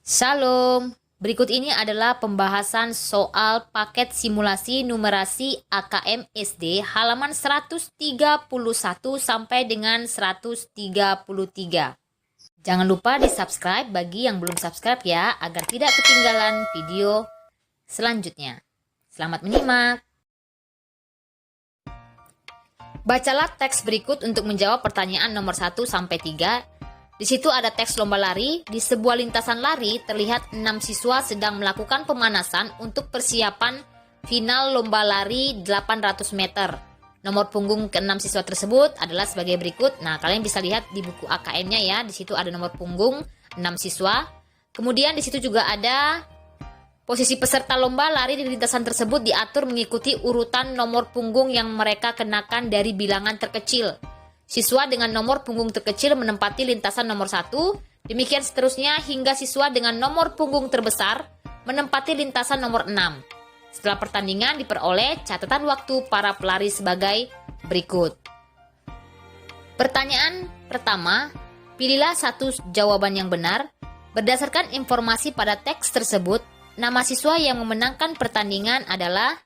Shalom, berikut ini adalah pembahasan soal paket simulasi numerasi AKM SD halaman 131 sampai dengan 133. Jangan lupa di-subscribe bagi yang belum subscribe ya, agar tidak ketinggalan video selanjutnya. Selamat menyimak. Bacalah teks berikut untuk menjawab pertanyaan nomor 1 sampai 3. Di situ ada teks lomba lari. Di sebuah lintasan lari terlihat 6 siswa sedang melakukan pemanasan untuk persiapan final lomba lari 800 meter. Nomor punggung ke-6 siswa tersebut adalah sebagai berikut. Nah, kalian bisa lihat di buku AKM-nya ya. Di situ ada nomor punggung 6 siswa. Kemudian di situ juga ada posisi peserta lomba lari di lintasan tersebut diatur mengikuti urutan nomor punggung yang mereka kenakan dari bilangan terkecil. Siswa dengan nomor punggung terkecil menempati lintasan nomor 1, demikian seterusnya hingga siswa dengan nomor punggung terbesar menempati lintasan nomor 6. Setelah pertandingan diperoleh catatan waktu para pelari sebagai berikut. Pertanyaan pertama, pilihlah satu jawaban yang benar. Berdasarkan informasi pada teks tersebut, nama siswa yang memenangkan pertandingan adalah,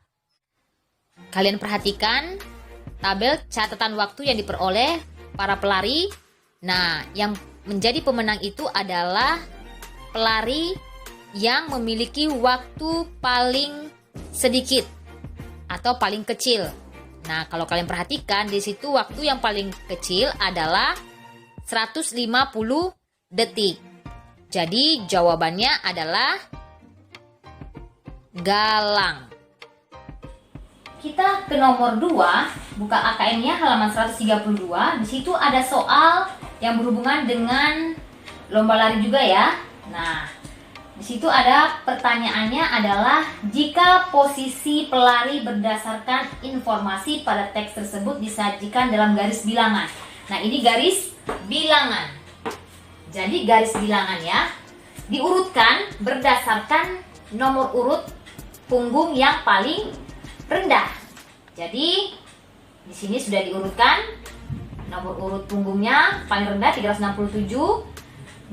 kalian perhatikan tabel catatan waktu yang diperoleh para pelari. Nah, yang menjadi pemenang itu adalah pelari yang memiliki waktu paling sedikit atau paling kecil. Nah, kalau kalian perhatikan di situ waktu yang paling kecil adalah 150 detik. Jadi jawabannya adalah Galang. Kita ke nomor 2, buka AKM-nya halaman 132. Di situ ada soal yang berhubungan dengan lomba lari juga ya. Nah, di situ ada pertanyaannya adalah jika posisi pelari berdasarkan informasi pada teks tersebut disajikan dalam garis bilangan. Nah, ini garis bilangan. Jadi garis bilangan ya, diurutkan berdasarkan nomor urut punggung yang paling rendah. Jadi di sini sudah diurutkan nomor urut punggungnya paling rendah 367,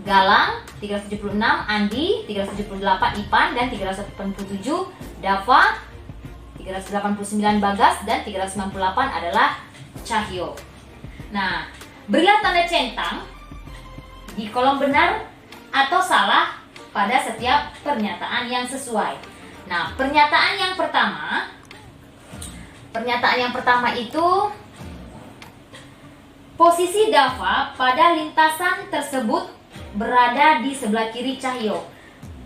Galang 376, Andi 378, Ipan dan 387, Dava 389, Bagas dan 398 adalah Cahyo. Nah, berilah tanda centang di kolom benar atau salah pada setiap pernyataan yang sesuai. Nah, pernyataan yang pertama itu posisi Dava pada lintasan tersebut berada di sebelah kiri Cahyo.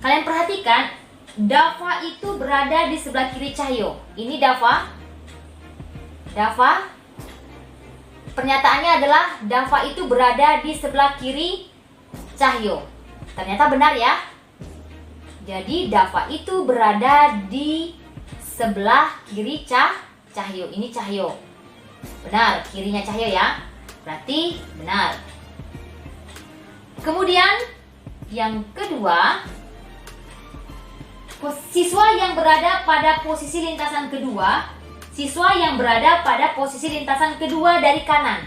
Kalian perhatikan, Dava itu berada di sebelah kiri Cahyo. Ini Dava. Pernyataannya adalah Dava itu berada di sebelah kiri Cahyo. Ternyata benar ya. Jadi Dava itu berada di sebelah kiri Cahyo. Ini Cahyo. Benar, kirinya Cahyo ya. Berarti benar. Kemudian yang kedua, siswa yang berada pada posisi lintasan kedua, dari kanan.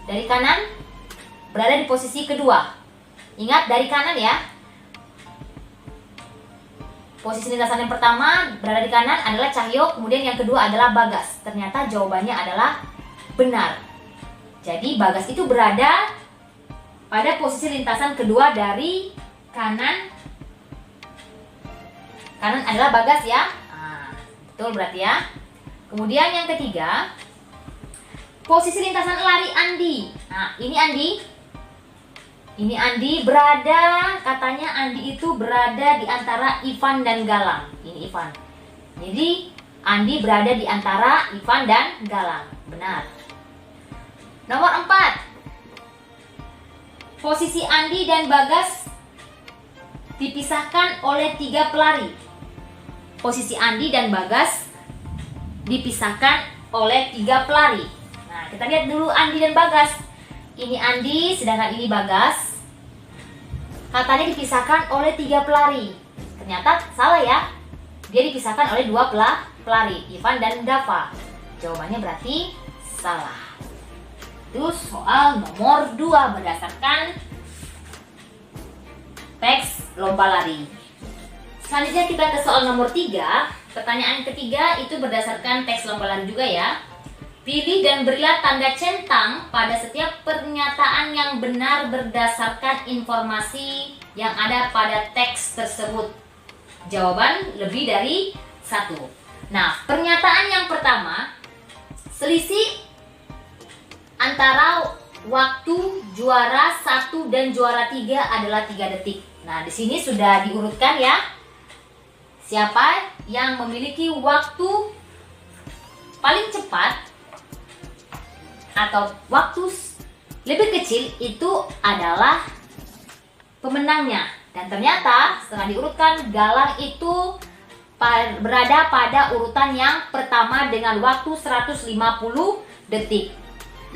Dari kanan berada di posisi kedua. Ingat dari kanan ya. Posisi lintasan yang pertama berada di kanan adalah Cahyo, kemudian yang kedua adalah Bagas. Ternyata jawabannya adalah benar. Jadi Bagas itu berada pada posisi lintasan kedua dari kanan. Kanan adalah Bagas ya. Nah, betul berarti ya. Kemudian yang ketiga, posisi lintasan lari Andi. Nah, ini Andi berada, katanya Andi itu berada di antara Ivan dan Galang. Ini Ivan. Jadi Andi berada di antara Ivan dan Galang. Benar. Nomor 4. Posisi Andi dan Bagas dipisahkan oleh 3 pelari. Posisi Andi dan Bagas dipisahkan oleh 3 pelari. Nah, kita lihat dulu Andi dan Bagas. Ini Andi, sedangkan ini Bagas. Katanya dipisahkan oleh 3 pelari. Ternyata salah ya. Dia dipisahkan oleh 2 pelari, Ivan dan Dava. Jawabannya berarti salah. Itu soal nomor 2 berdasarkan teks lomba lari. Selanjutnya kita ke soal nomor 3. Pertanyaan ketiga itu berdasarkan teks lomba lari juga ya. Pilih dan berilah tanda centang pada setiap pernyataan yang benar berdasarkan informasi yang ada pada teks tersebut. Jawaban lebih dari 1. Nah, pernyataan yang pertama, selisih antara waktu juara 1 dan juara 3 adalah 3 detik. Nah, di sini sudah diurutkan ya. Siapa yang memiliki waktu paling cepat atau waktu lebih kecil itu adalah pemenangnya. Dan ternyata setelah diurutkan, Galang itu berada pada urutan yang pertama dengan waktu 150 detik.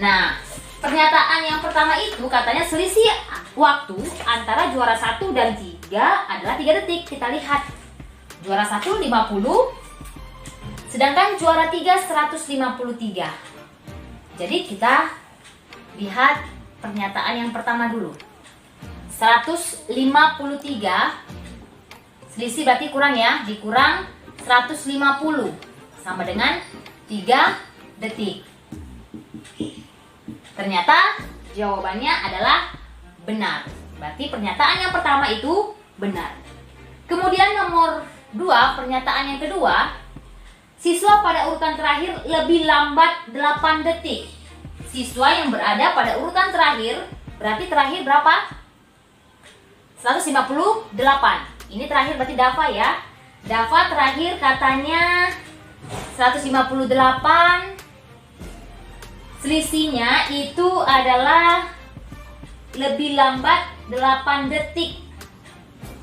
Nah, pernyataan yang pertama itu katanya selisih waktu antara juara 1 dan 3 adalah 3 detik. Kita lihat. Juara 1 50, sedangkan juara 3 153. Jadi kita lihat pernyataan yang pertama dulu. 153 selisih berarti kurang ya, dikurang 150 sama dengan 3 detik. Ternyata jawabannya adalah benar. Berarti pernyataan yang pertama itu benar. Kemudian nomor 2, pernyataan yang kedua, siswa pada urutan terakhir lebih lambat 8 detik. Siswa yang berada pada urutan terakhir, berarti terakhir berapa? 158. Ini terakhir berarti Dava ya. Dava terakhir katanya 158. Selisihnya itu adalah lebih lambat 8 detik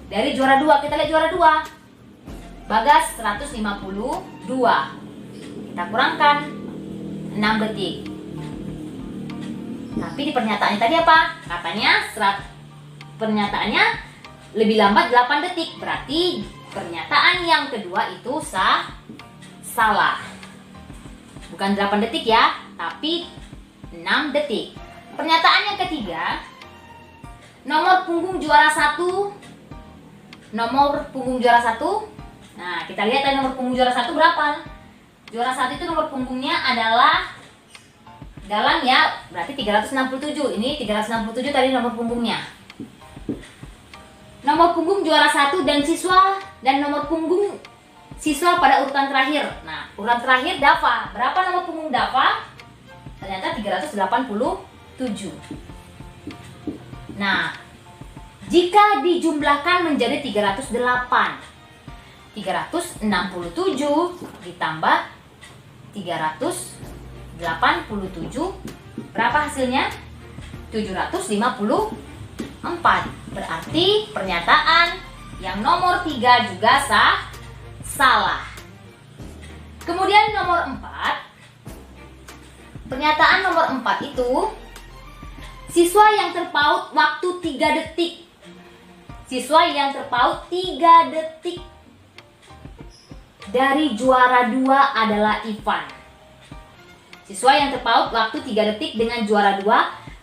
dari juara 2. Kita lihat juara 2. Bagas 152. Kita kurangkan 6 detik. Tapi di pernyataannya tadi apa? Katanya pernyataannya lebih lambat 8 detik. Berarti pernyataan yang kedua itu salah. Bukan 8 detik ya, tapi 6 detik. Pernyataan yang ketiga, nomor punggung juara 1. Nomor punggung juara 1. Nah, kita lihat tadi nomor punggung juara 1 berapa? Juara 1 itu nomor punggungnya adalah Galang ya, berarti 367. Ini 367 tadi nomor punggungnya. Nomor punggung juara 1 dan siswa dan nomor punggung siswa pada urutan terakhir. Nah, urutan terakhir Dava. Berapa nomor punggung Dava? Ternyata 387. Nah, jika dijumlahkan menjadi 308. 367 ditambah 387, berapa hasilnya? 754. Berarti pernyataan yang nomor 3 juga salah. Kemudian nomor 4. Pernyataan nomor 4 itu siswa yang terpaut waktu 3 detik. Siswa yang terpaut 3 detik dari juara 2 adalah Ivan. Siswa yang terpaut waktu 3 detik dengan juara 2.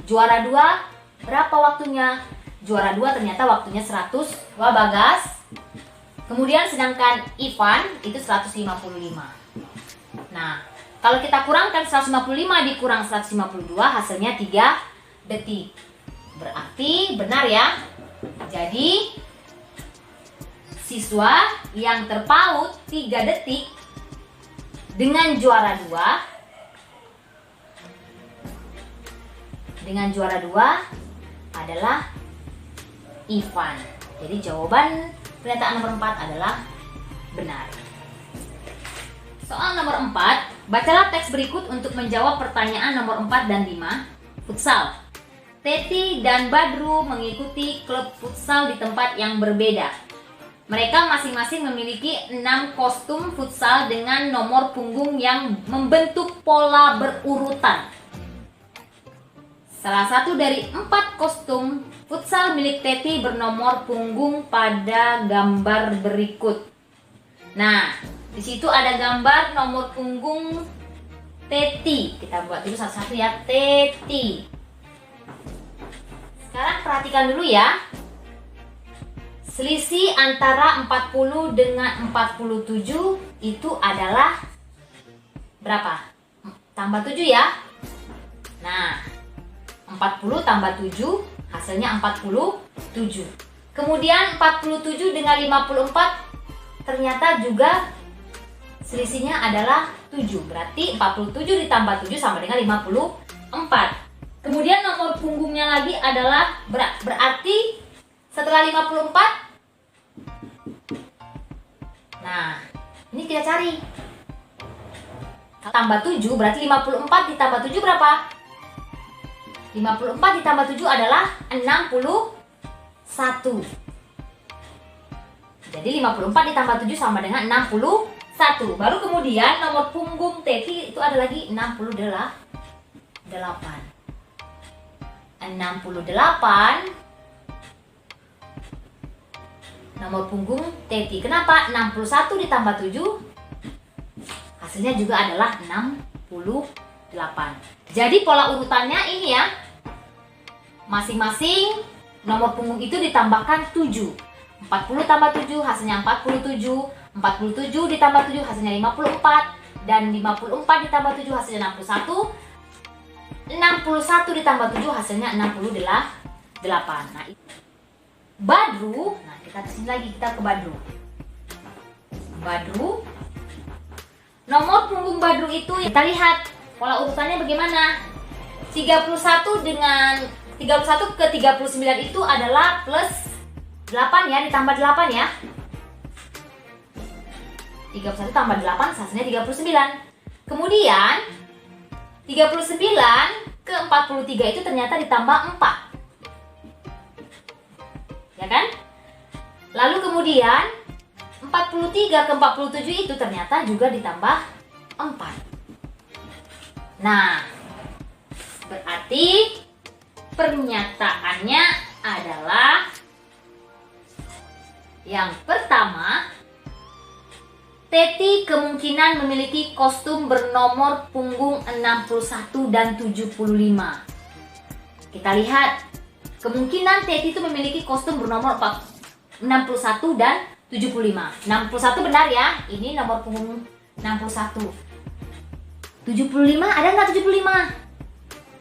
Juara 2 berapa waktunya? Juara 2 ternyata waktunya 100. Wah, Bagas. Kemudian sedangkan Ivan itu 155. Nah, kalau kita kurangkan 155 dikurang 152 hasilnya 3 detik. Berarti benar ya. Jadi siswa yang terpaut 3 detik dengan juara 2 adalah Ivan. Jadi jawaban pernyataan nomor 4 adalah benar. Soal nomor 4, bacalah teks berikut untuk menjawab pertanyaan nomor 4 dan 5. Futsal. Teti dan Badru mengikuti klub futsal di tempat yang berbeda. Mereka masing-masing memiliki 6 kostum futsal dengan nomor punggung yang membentuk pola berurutan. Salah satu dari 4 kostum futsal milik Teti bernomor punggung pada gambar berikut. Nah, di situ ada gambar nomor punggung Teti. Kita buat dulu satu-satu ya, Teti. Sekarang perhatikan dulu ya. selisih antara 40 dengan 47 itu adalah berapa? Tambah 7 ya. Nah, 40 tambah 7 hasilnya 47. Kemudian 47 dengan 54 ternyata juga selisihnya adalah 7. Berarti 47 ditambah 7 sama dengan 54. Kemudian nomor punggungnya lagi adalah berarti setelah 54. Nah, ini kita cari. Tambah 7 berarti 54 ditambah 7 berapa? 54 ditambah 7 adalah 61. Jadi 54 ditambah 7 sama dengan 61. Baru kemudian nomor punggung Teti itu ada lagi 68. 68 nomor punggung Teti. Kenapa? 61 ditambah 7 hasilnya juga adalah 68. Jadi pola urutannya ini ya. Masing-masing nomor punggung itu ditambahkan 7. 40 tambah 7 hasilnya 47. 47 ditambah 7 hasilnya 54. Dan 54 ditambah 7 hasilnya 61. 61 ditambah 7 hasilnya 68. Nah, Badru, nah kita kesini lagi, kita ke Badru. Badru, nomor punggung Badru itu kita lihat pola urutannya bagaimana. 31 ke 39 itu adalah plus 8 ya, ditambah 8 ya. 31 tambah 8 hasilnya 39. Kemudian 39 ke 43 itu ternyata ditambah 4. Ya kan? Lalu kemudian 43 ke 47 itu ternyata juga ditambah 4. Nah, berarti pernyataannya adalah yang pertama, Teti kemungkinan memiliki kostum bernomor punggung 61 dan 75. Kita lihat. Kemungkinan Teti itu memiliki kostum bernomor 61 dan 75. 61 benar ya. Ini nomor punggung 61. 75 ada nggak 75?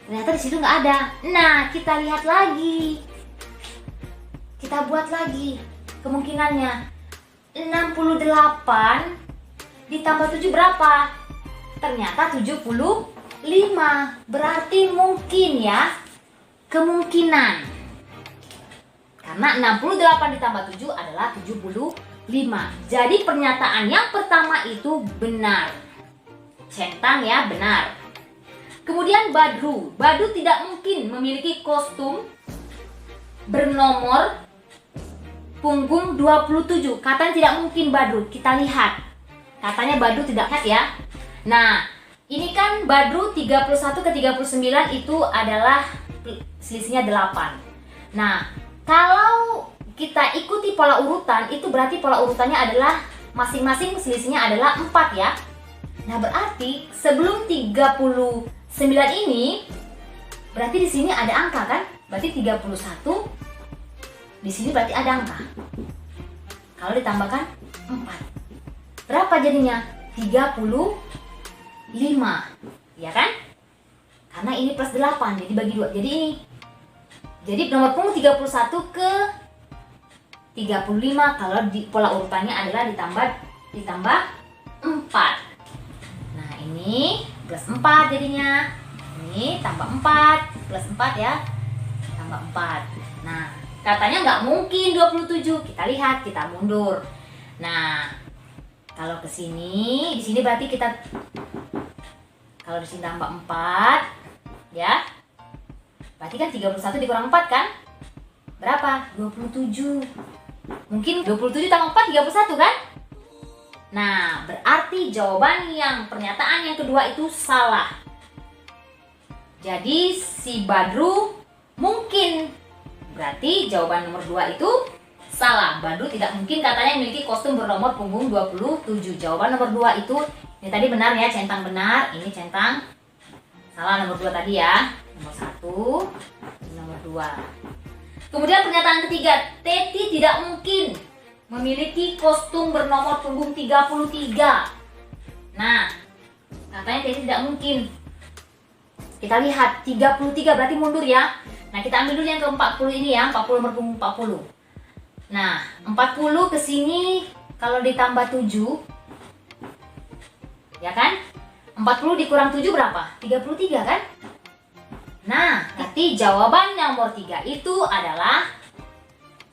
Ternyata di situ nggak ada. Nah, kita lihat lagi. Kita buat lagi kemungkinannya. 68 ditambah 7 berapa? Ternyata 75. Berarti mungkin ya. Kemungkinan. Karena 68 ditambah 7 adalah 75. Jadi pernyataan yang pertama itu benar. Centang ya, benar. Kemudian Badru. Badru tidak mungkin memiliki kostum bernomor punggung 27. Katanya tidak mungkin Badru. Kita lihat. Katanya Badru tidak lihat ya. Nah, ini kan Badru 31 ke 39 itu adalah selisihnya 8. Nah, kalau kita ikuti pola urutan, itu berarti pola urutannya adalah masing-masing selisihnya adalah 4 ya. Nah, berarti sebelum 39 ini berarti di sini ada angka kan? Berarti 31 di sini berarti ada angka. Kalau ditambahkan 4. Berapa jadinya? 35. Ya kan? Karena ini plus 8, jadi bagi 2. Jadi ini. Jadi nomor punggung 31 ke 35 kalau di pola urutannya adalah ditambah 4. Nah, ini plus 4 jadinya. Ini tambah 4, plus 4 ya. Tambah 4. Nah, katanya nggak mungkin 27. Kita lihat, kita mundur. Nah, kalau ke sini, di sini berarti kita kalau di sini tambah 4 ya. Berarti kan 31 dikurang 4 kan? Berapa? 27. Mungkin 27 tambah 4 31 kan? Nah, berarti jawaban yang pernyataan yang kedua itu salah. Jadi si Badru mungkin. Berarti jawaban nomor 2 itu salah. Badru tidak mungkin katanya memiliki kostum bernomor punggung 27. Jawaban nomor 2 itu ini tadi benar ya, centang benar. Ini centang salah nomor 2 tadi ya. Nomor 1, nomor 2. Kemudian pernyataan ketiga, Teti tidak mungkin memiliki kostum bernomor punggung 33. Nah, katanya Teti tidak mungkin. Kita lihat 33 berarti mundur ya. Nah, kita ambil dulu yang ke 40 ini ya, 40 nomor punggung 40. Nah, 40 ke sini kalau ditambah 7 ya kan? 40 dikurang 7 berapa? 33 kan? Nah, berarti jawaban nomor 3 itu adalah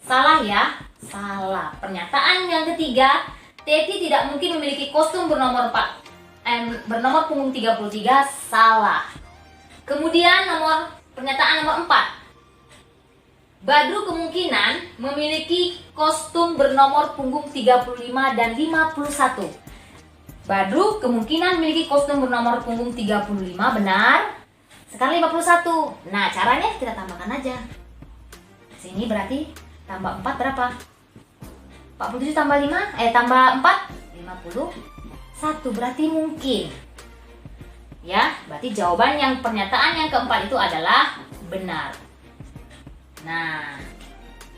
salah ya. Salah. Pernyataan yang ketiga, Teti tidak mungkin memiliki kostum bernomor bernomor punggung 33, salah. Kemudian pernyataan nomor 4. Badru kemungkinan memiliki kostum bernomor punggung 35 dan 51. Badru kemungkinan memiliki kostum bernomor punggung 35, benar. Sekarang 51. Nah, caranya kita tambahkan aja. Sini berarti tambah 4 berapa? 47 tambah 5, tambah 4, 51. Berarti mungkin. Ya, berarti jawaban yang pernyataan yang keempat itu adalah benar. Nah,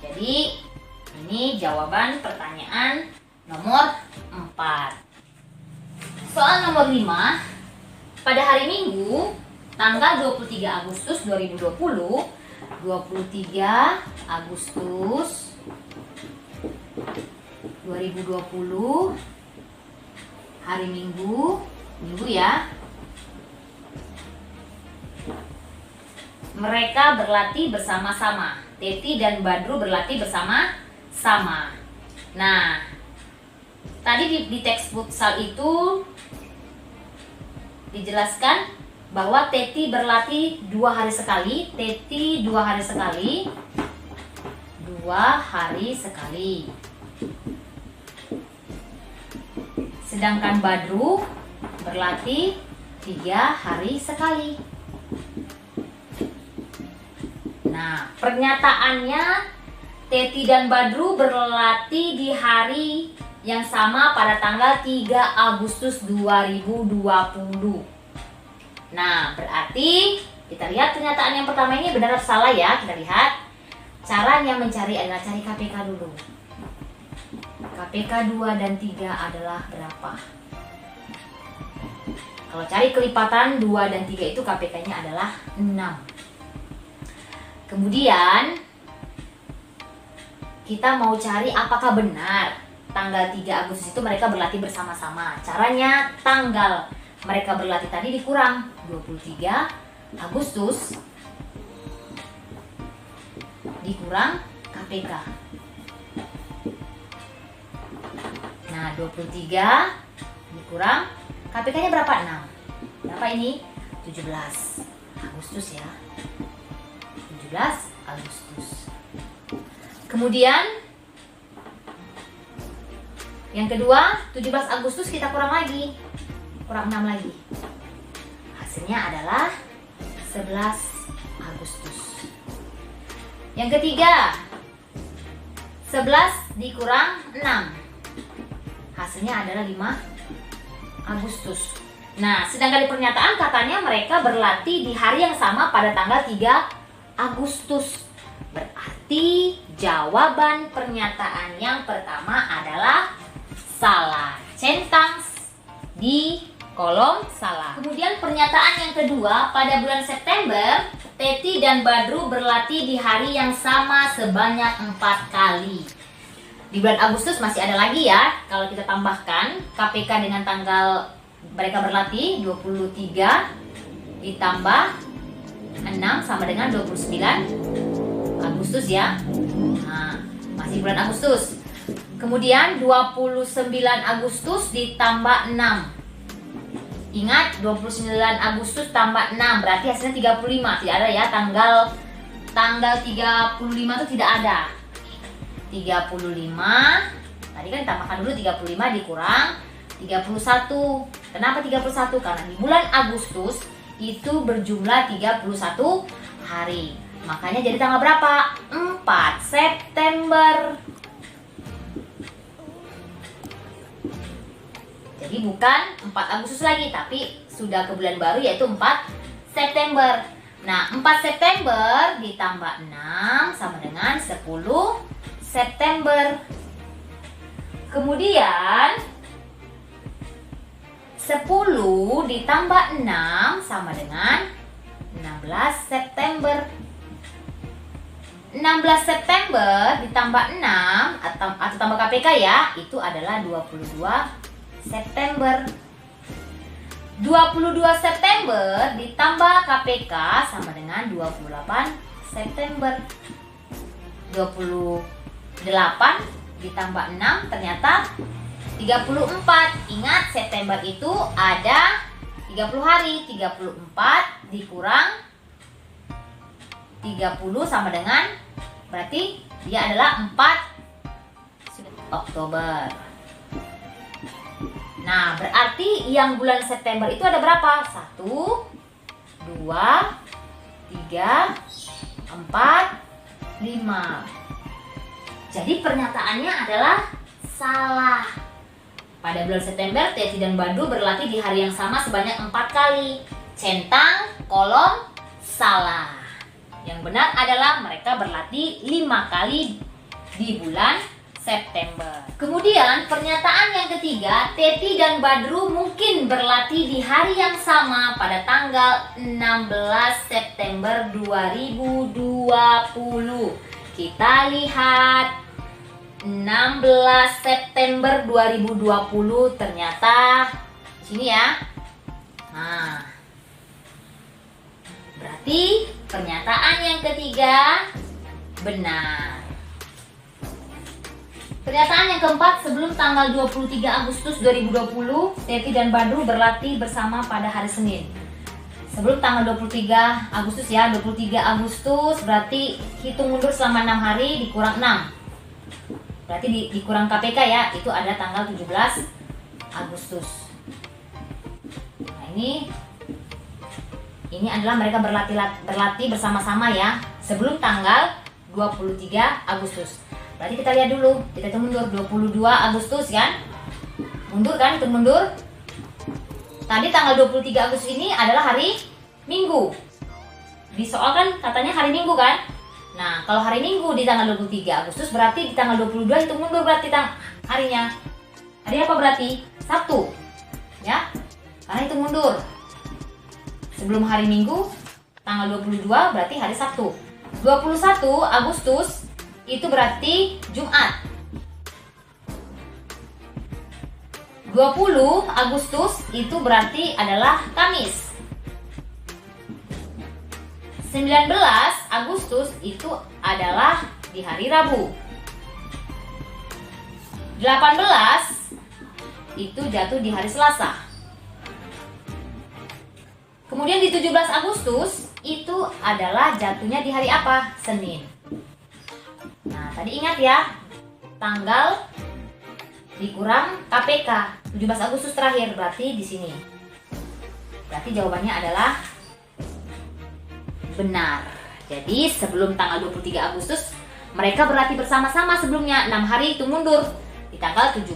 jadi ini jawaban pertanyaan nomor 4. Soal nomor 5. Pada hari Minggu, tanggal 23 Agustus 2020, 23 Agustus 2020, hari Minggu ya. Mereka berlatih bersama-sama. Teti dan Badru berlatih bersama-sama. Nah, tadi di teks futsal itu dijelaskan bahwa Teti berlatih 2 hari sekali. Teti 2 hari sekali. 2 hari sekali. Sedangkan Badru berlatih 3 hari sekali. Nah, pernyataannya Teti dan Badru berlatih di hari yang sama pada tanggal 3 Agustus 2020. Nah, berarti kita lihat pernyataan yang pertama ini benar atau salah ya. Kita lihat. Caranya mencari adalah cari KPK dulu. KPK 2 dan 3 adalah berapa? Kalau cari kelipatan 2 dan 3 itu KPK-nya adalah 6. Kemudian kita mau cari apakah benar tanggal 3 Agustus itu mereka berlatih bersama-sama. Caranya tanggal mereka berlatih tadi dikurang 23 Agustus dikurang KPK. Nah, 23 dikurang KPK-nya berapa? 6. Berapa ini? 17 Agustus ya. 17 Agustus. Kemudian yang kedua, 17 Agustus kita kurang lagi. Kurang 6 lagi. Hasilnya adalah 11 Agustus. Yang ketiga, 11 dikurang 6. Hasilnya adalah 5 Agustus. Nah, sedangkan di pernyataan katanya mereka berlatih di hari yang sama pada tanggal 3 Agustus. Berarti jawaban pernyataan yang pertama adalah salah. Centang di kolom salah. Kemudian pernyataan yang kedua, pada bulan September, Teti dan Badru berlatih di hari yang sama sebanyak 4 kali. Di bulan Agustus masih ada lagi ya. Kalau kita tambahkan KPK dengan tanggal mereka berlatih 23 ditambah 6 sama dengan 29 Agustus ya. Nah, masih bulan Agustus. Kemudian 29 Agustus ditambah 6. Ingat, 29 Agustus tambah 6 berarti hasilnya 35. Tidak ada ya, tanggal 35 itu tidak ada. 35. Tadi kan ditambahkan dulu 35 dikurang 31. Kenapa 31? Karena di bulan Agustus itu berjumlah 31 hari. Makanya jadi tanggal berapa? 4 September. Jadi bukan 4 Agustus lagi, tapi sudah ke bulan baru yaitu 4 September. Nah, 4 September ditambah 6 sama dengan 10 September. Kemudian 10 ditambah 6 sama dengan 16 September. 16 September ditambah 6 atau tambah KPK ya, itu adalah 22 September. 22 September ditambah KPK sama dengan 28 September. 28 ditambah 6 ternyata 34. Ingat, September itu ada 30 hari. 34 dikurang 30 sama dengan, berarti dia adalah 4 Oktober. Nah, berarti yang bulan September itu ada berapa? 1, 2, 3, 4, 5. Jadi pernyataannya adalah salah. Pada bulan September, Teti dan Badru berlatih di hari yang sama sebanyak 4 kali. Centang, kolom, salah. Yang benar adalah mereka berlatih 5 kali di bulan September. Kemudian pernyataan yang ketiga, Teti dan Badru mungkin berlatih di hari yang sama pada tanggal 16 September 2020. Kita lihat 16 September 2020 ternyata sini ya. Nah, berarti pernyataan yang ketiga benar. Pernyataan yang keempat, sebelum tanggal 23 Agustus 2020, Teti dan Badru berlatih bersama pada hari Senin. Sebelum tanggal 23 Agustus ya, 23 Agustus berarti hitung mundur selama 6 hari dikurang 6. Berarti dikurang KPK ya, itu ada tanggal 17 Agustus. Nah, ini adalah mereka berlatih bersama-sama ya, sebelum tanggal 23 Agustus. Berarti kita lihat dulu, kita hitung mundur 22 Agustus kan? Mundur kan, hitung mundur. Tadi tanggal 23 Agustus ini adalah hari Minggu. Di soal kan katanya hari Minggu kan? Nah, kalau hari Minggu di tanggal 23 Agustus berarti di tanggal 22 hitung mundur berarti harinya. Hari apa berarti? Sabtu. Ya? Karena hitung mundur. Sebelum hari Minggu tanggal 22 berarti hari Sabtu. 21 Agustus itu berarti Jumat. 20 Agustus itu berarti adalah Kamis. 19 Agustus itu adalah di hari Rabu. 18 itu jatuh di hari Selasa. Kemudian di 17 Agustus itu adalah jatuhnya di hari apa? Senin. Nah, tadi ingat ya, tanggal dikurang KPK. 17 Agustus terakhir berarti di sini. Berarti jawabannya adalah benar. Jadi sebelum tanggal 23 Agustus mereka berlatih bersama-sama sebelumnya 6 hari itu mundur. Di tanggal 17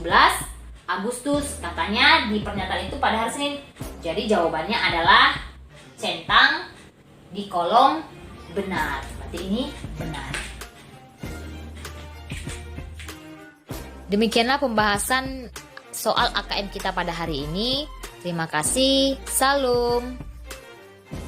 Agustus katanya di pernyataan itu pada hari Senin. Jadi jawabannya adalah centang di kolom benar. Berarti ini benar. Demikianlah pembahasan soal AKM kita pada hari ini. Terima kasih. Salam.